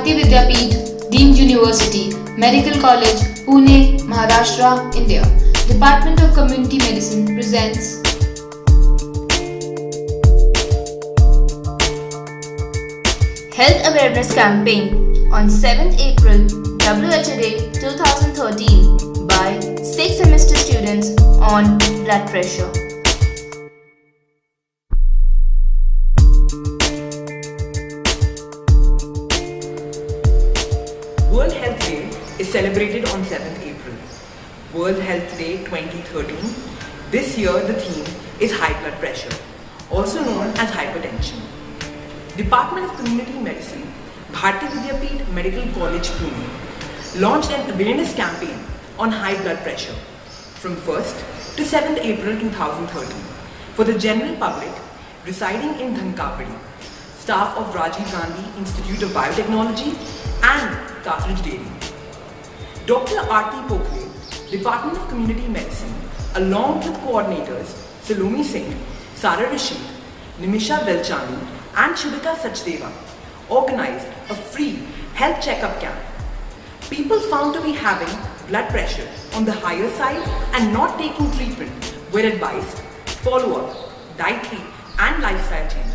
Bharati Vidyapeeth, Deemed University, Medical College, Pune, Maharashtra, India. Department of Community Medicine presents Health Awareness Campaign on 7th April WHO Day 2013 by 6th semester students on blood pressure. World Health Day is celebrated on 7th April. World Health Day 2013. This year the theme is high blood pressure, also known as hypertension. Department of Community Medicine, Bharati Vidyapeeth Medical College, Pune, launched an awareness campaign on high blood pressure from 1st to 7th April 2013 for the general public residing in Dhankapadi, staff of Rajiv Gandhi Institute of Biotechnology and Carthage Dairy. Dr. Aarti Pokhare, Department of Community Medicine, along with coordinators Salome Singh, Sara Rashid, Nimisha Velchani and Shubhika Sachdeva, organized a free health checkup camp. People found to be having blood pressure on the higher side and not taking treatment were advised follow-up, dietary and lifestyle changes.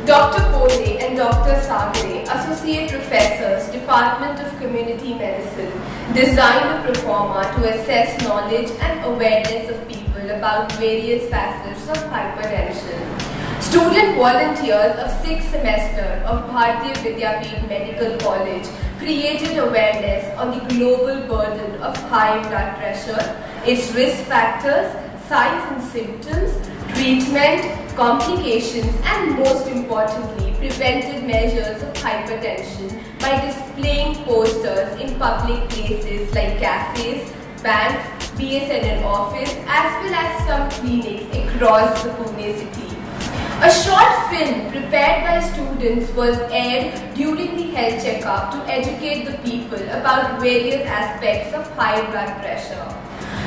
Dr. Pole and Dr. Sagare, Associate Professors, Department of Community Medicine, designed a proforma to assess knowledge and awareness of people about various facets of hypertension. Student volunteers of 6th semester of Bharati Vidyapeeth Medical College created awareness on the global burden of high blood pressure, its risk factors, signs and symptoms, treatment, complications and most importantly preventive measures of hypertension by displaying posters in public places like cafes, banks, BSNL office as well as some clinics across the Pune city. A short film prepared by students was aired during the health checkup to educate the people about various aspects of high blood pressure.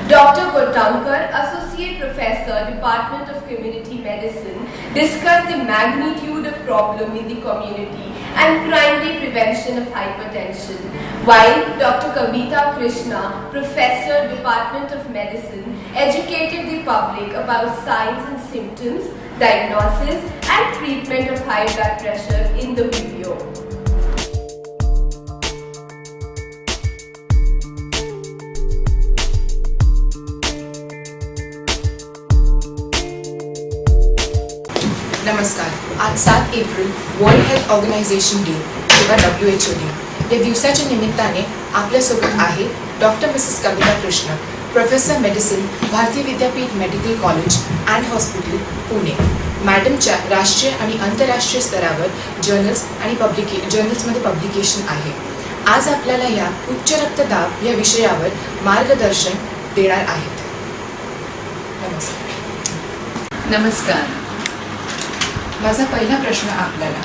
Dr. Gotankar, Associate Professor, Department of Community Medicine, discussed the magnitude of problem in the community and primary prevention of hypertension, while Dr. Kavita Krishna, Professor, Department of Medicine, educated the public about signs and symptoms, diagnosis and treatment of high blood pressure in the video. नमस्कार. आज 7 April world health organization day किंवा WHO day या दिवसाच्या निमित्ताने आपल्यासोबत आहे doctor Mrs Kavita Krishna, professor medicine, Bharati Vidyapeeth medical college and hospital, Pune. मॅडमच्या राष्ट्रीय आणि आंतरराष्ट्रीय स्तरावर जर्नल्समध्ये पब्लिकेशन आहे. आज आपल्याला या उच्च रक्तदाब या विषयावर मार्गदर्शन देणार आहेत. नमस्कार. माझा पहिला प्रश्न आपल्याला,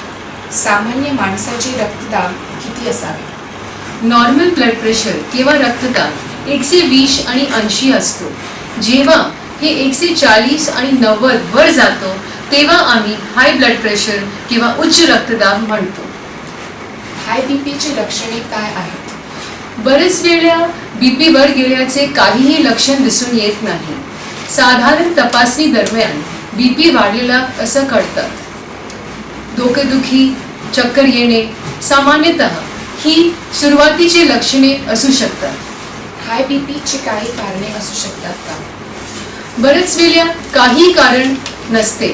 सामान्य माणसाचे रक्तदाब किती असावे? नॉर्मल ब्लड प्रेशर किंवा रक्तदाब 120 आणि 80 असतो. जेव्हा हे 140 आणि 90 वर जातो तेव्हा आम्ही हाय ब्लड प्रेशर किंवा उच्च रक्तदाब म्हणतो. हाय बीपीची लक्षणे काय आहेत? बरेच वेळा बीपी वर गेल्याचे काहीही लक्षण दिसून येत नाही. साधारण तपासणी दरम्यान बीपी वाढलेला असं कळतं. डोकेदुखी, चक्कर येणे सामान्यतः ही सुरुवातीची लक्षणे असू शकतात. हाय बीपीची काही कारणे असू शकतात का? बरेच वेळा काही कारण नसते,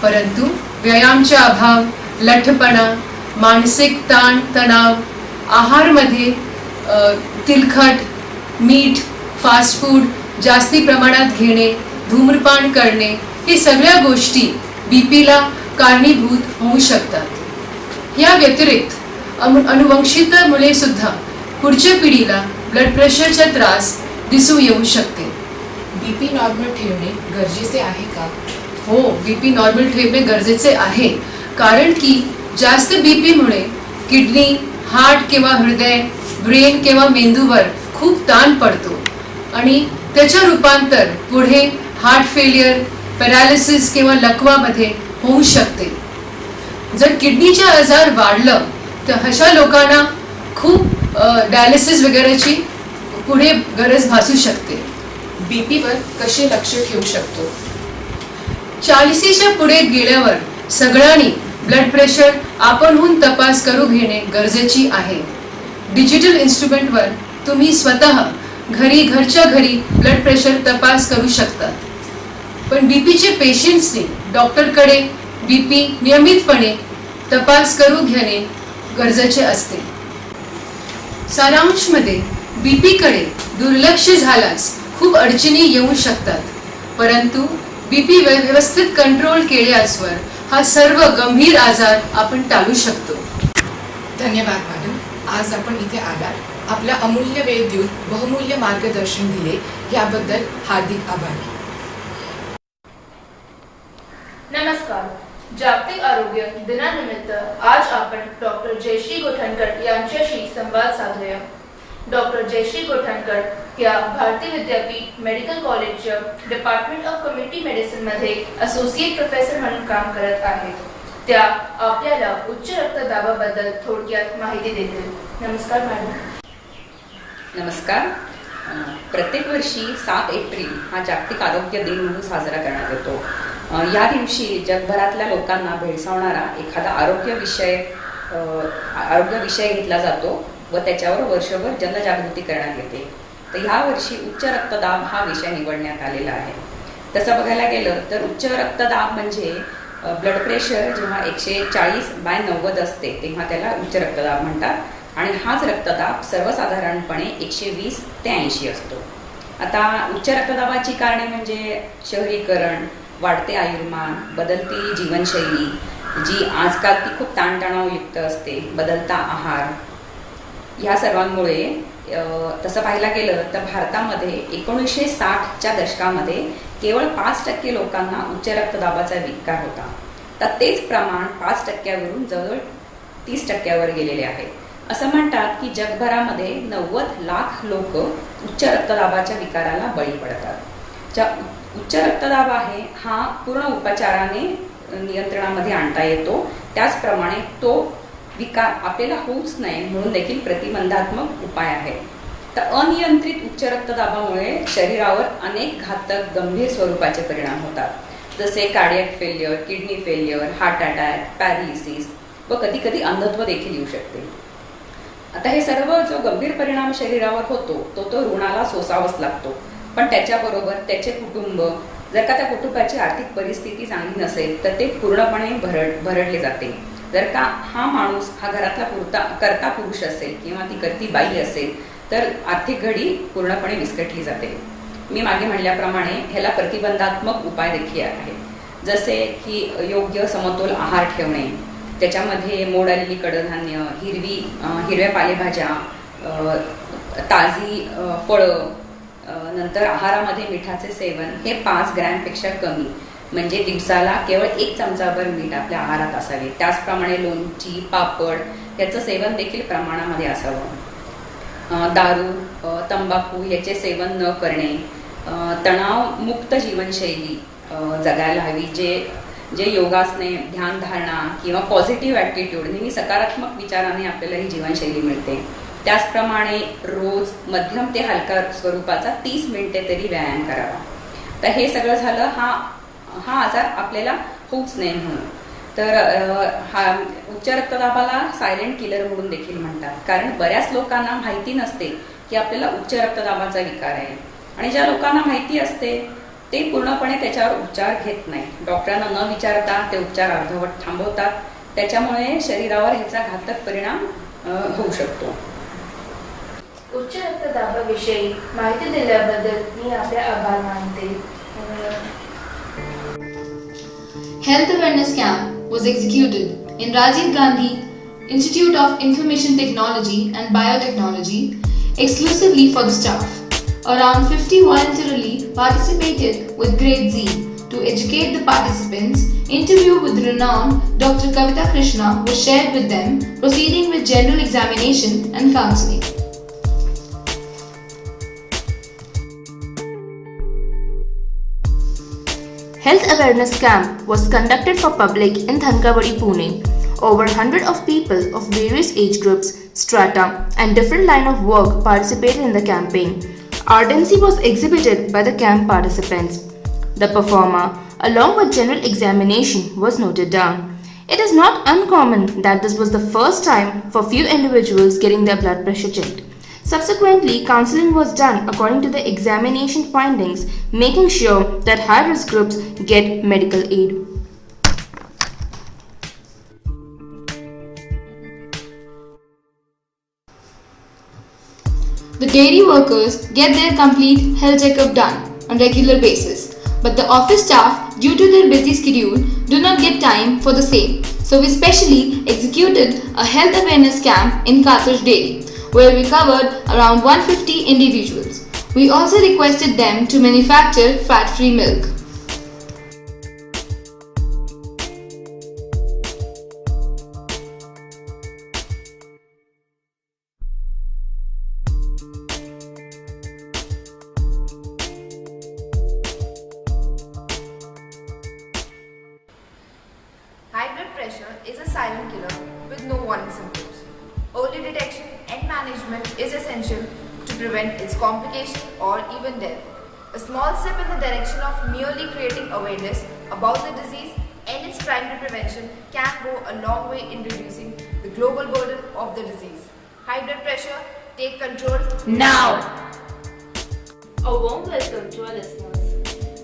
परंतु व्यायामाचा अभाव, लठ्ठपणा, मानसिक ताण तणाव, आहारमध्ये तिखट, मीठ, फास्ट फूड जास्ती प्रमाणात घेणे, धूम्रपान करणे हे सगळ्या गोष्टी बीपीला कारणीभूत होऊ शकतात. या व्यतिरिक्त अनुवंशिकतेमुळे सुद्धा पुढच्या पिढीला ब्लड प्रेशरचा त्रास दिसू येऊ शकते. बीपी नॉर्मल ठेवणे गरजेचे आहे का? हो, बीपी नॉर्मल ठेवणे गरजेचे आहे, कारण की जास्त बीपीमुळे किडनी, हार्ट किंवा हृदय, ब्रेन किंवा मेंदूवर खूप ताण पडतो आणि त्याच्या रूपांतर पुढे हार्ट फेलियर, पॅरालिसिस किंवा लकवामध्ये होऊ शकते. जर किडनीचा आजार वाढलं तर अशा लोकांना खूप डायलिसिस वगैरेची पुढे गरज भासू शकते. बीपीवर कसे लक्ष ठेवू शकतो? 40च्या पुढे गेल्यावर सगळ्यांनी ब्लड प्रेशर आपणहून तपास करून घेणे गरजेची आहे. डिजिटल इन्स्ट्रुमेंटवर तुम्ही स्वतः घरच्या घरी ब्लड प्रेशर तपास करू शकतात. पण बीपीचे पेशंट्सनी डॉक्टरकडे बीपी नियमितपणे तपास करून घेणे गरजेचे असते. सारांशमध्ये बीपीकडे दुर्लक्ष झाल्यास खूप अडचणी येऊ शकतात, परंतु बीपी व्यवस्थित कंट्रोल केल्यावर हा सर्व गंभीर आजार आपण टाळू शकतो. धन्यवाद मॅडम, आज आपण इथे आलात. आपला अमूल्य वेळ देऊन बहुमूल्य मार्गदर्शन दिले याबद्दल हार्दिक आभार. नमस्कार. जागतिक आरोग्य दिनानिमित्त आज आपण डॉक्टर जयश्री गोठणकर यांच्याशी संवाद साधूया. डॉक्टर जयश्री गोठणकर या भारतीय विद्यापीठ मेडिकल कॉलेजच्या डिपार्टमेंट ऑफ कम्युनिटी मेडिसिन मध्ये असोसिएट प्रोफेसर म्हणून काम करत आहेत. त्या आपल्याला उच्च रक्तदाबाबद्दल थोडक्यात माहिती देतील. नमस्कार मॅडम. नमस्कार. प्रत्येक वर्षी 7 एप्रिल हा जागतिक आरोग्य दिन म्हणून साजरा करण्यात येतो. या दिवशी जगभरातल्या लोकांना भेडसावणारा एखादा आरोग्य विषय घेतला जातो व त्याच्यावर वर्षभर जनजागृती करण्यात येते. तर ह्या वर्षी उच्च रक्तदाब हा विषय निवडण्यात आलेला आहे. तसं बघायला गेलं तर उच्च रक्तदाब म्हणजे ब्लड प्रेशर जेव्हा 140/90 असते तेव्हा त्याला उच्च रक्तदाब म्हणतात आणि हाच रक्तदाब सर्वसाधारणपणे 120 ते 80 असतो. आता उच्च रक्तदाबाची कारणे म्हणजे शहरीकरण, वाढते आयुर्मान, बदलती जीवनशैली जी आजकाल ती खूप ताणतणावयुक्त असते, बदलता आहार, ह्या सर्वांमुळे तसं पाहायला गेलं तर भारतामध्ये 1960च्या दशकामध्ये केवळ 5% लोकांना उच्च रक्तदाबाचा विकार होता. तर तेच प्रमाण 5%वरून जवळ 30%वर गेलेले आहे. असं म्हणतात की जगभरामध्ये 90 लाख लोक उच्च रक्तदाबाच्या विकाराला बळी पडतात. उच्च रक्तदाब आहे हा पूर्ण उपचाराने नियंत्रणामध्ये आणता येतो. त्याचप्रमाणे तो विकार आपल्याला होऊच नये म्हणून देखील प्रतिबंधात्मक उपाय आहे. तर अनियंत्रित उच्च रक्तदाबामुळे शरीरावर अनेक घातक गंभीर स्वरूपाचे परिणाम होतात, जसे cardiac failure, kidney failure, heart attack, paralysis व कधी कधी अंधत्व देखील येऊ शकते. आता हे सर्व जो गंभीर परिणाम शरीरावर होतो तो रुग्णाला सोसावाच लागतो. पण त्याच्याबरोबर त्याचे कुटुंब, जर का त्या कुटुंबाची आर्थिक परिस्थिती चांगली नसेल तर ते पूर्णपणे भरडले जाते. जर का हा माणूस हा घरातला करता पुरुष असेल किंवा ती करती बाई असेल तर आर्थिक घडी पूर्णपणे विस्कटली जाते. मी मागे म्हणल्याप्रमाणे ह्याला प्रतिबंधात्मक उपाय देखील आहेत, जसे की योग्य समतोल आहार ठेवणे, त्याच्यामध्ये मोड आलेली कडधान्य, हिरव्या पालेभाज्या, ताजी फळं, नंतर आहारामध्ये मिठाचे सेवन हे 5 ग्रॅमपेक्षा कमी, म्हणजे दिवसाला केवळ 1 चमचाभर मीठ आपल्या आहारात असावे. त्याचप्रमाणे लोणची, पापड याचं सेवन देखील प्रमाणामध्ये असावं. दारू, तंबाखू याचे सेवन न करणे, तणावमुक्त जीवनशैली जगायला हवी, जे योगासने, ध्यानधारणा किंवा पॉझिटिव्ह ॲटिट्यूड, नेहमी सकारात्मक विचाराने आपल्याला ही जीवनशैली मिळते. त्याचप्रमाणे रोज मध्यम ते हलका स्वरूपाचा 30 मिनिटे तरी व्यायाम करावा. तर हे सगळं झालं हा आजार आपल्याला होऊच नाही म्हणून. तर हा उच्च रक्तदाबाला सायलेंट किलर म्हणून देखील म्हणतात, कारण बऱ्याच लोकांना माहिती नसते की आपल्याला उच्च रक्तदाबाचा विकार आहे, आणि ज्या लोकांना माहिती असते ते पूर्णपणे त्याच्यावर उपचार घेत नाही. डॉक्टरांना न विचारता ते उपचार अर्धवट थांबवतात. त्याच्यामुळे शरीरावर ह्याचा घातक परिणाम होऊ शकतो. उच्च रक्तदाबाविषयी माहिती दिल्याबद्दल मी आपले आभार मानते. Health awareness camp was executed in Rajiv Gandhi Institute of Information Technology and Biotechnology exclusively for the staff. Around 50 voluntarily participated with grade Z to educate the participants. Interview with renowned Dr. Kavita Krishna was shared with them, proceeding with general examination and counseling. Health awareness camp was conducted for public in Thankavadi, Pune. Over 100 of people of various age groups, strata and different line of work participated in the campaign. Ardency was exhibited by the camp participants. The performer, along with general examination, was noted down. It is not uncommon that this was the first time for few individuals getting their blood pressure checked. Subsequently, counseling was done according to the examination findings, making sure that high-risk groups get medical aid. The dairy workers get their complete health checkup done on regular basis, but the office staff, due to their busy schedule, do not get time for the same. So we specially executed a health awareness camp in Karthaj Dairy, where we covered around 150 individuals. We also requested them to manufacture fat-free milk. High blood pressure is a silent killer with no warning symptoms. Early detection and management is essential to prevent its complication or even death. A small step in the direction of merely creating awareness about the disease and its primary prevention can go a long way in reducing the global burden of the disease. High blood pressure, take control now! A warm welcome to our listeners.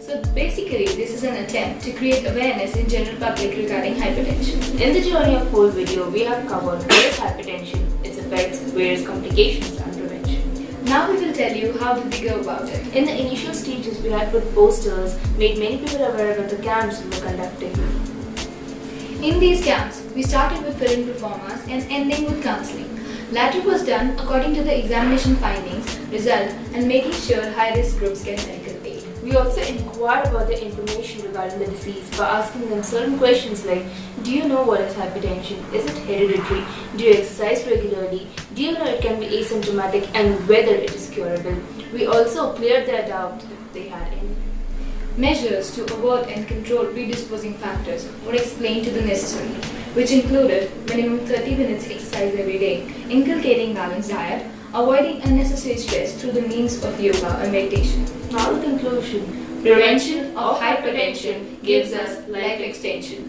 So basically, this is an attempt to create awareness in general public regarding hypertension. In the journey of whole video, we have covered what is hypertension, its effects, various complications and prevention. Now we will tell you how did we go about it. In the initial stages, we had put posters, made many people aware about the camps we were conducting. In these camps, we started with film performers and ending with counseling. Latter was done according to the examination findings, result, and making sure high-risk groups get medical aid. We also inquired about the information regarding the disease by asking them certain questions like, do you know what is hypertension? Is it hereditary? Do you exercise regularly? Do you know it can be asymptomatic and whether it is curable? We also cleared their doubt if they had any. Measures to avoid and control predisposing factors were explained to the necessary, which included minimum 30 minutes exercise every day, inculcating balanced diet, avoiding unnecessary stress through the means of yoga or meditation. Now the conclusion: prevention of hypertension gives us life extension.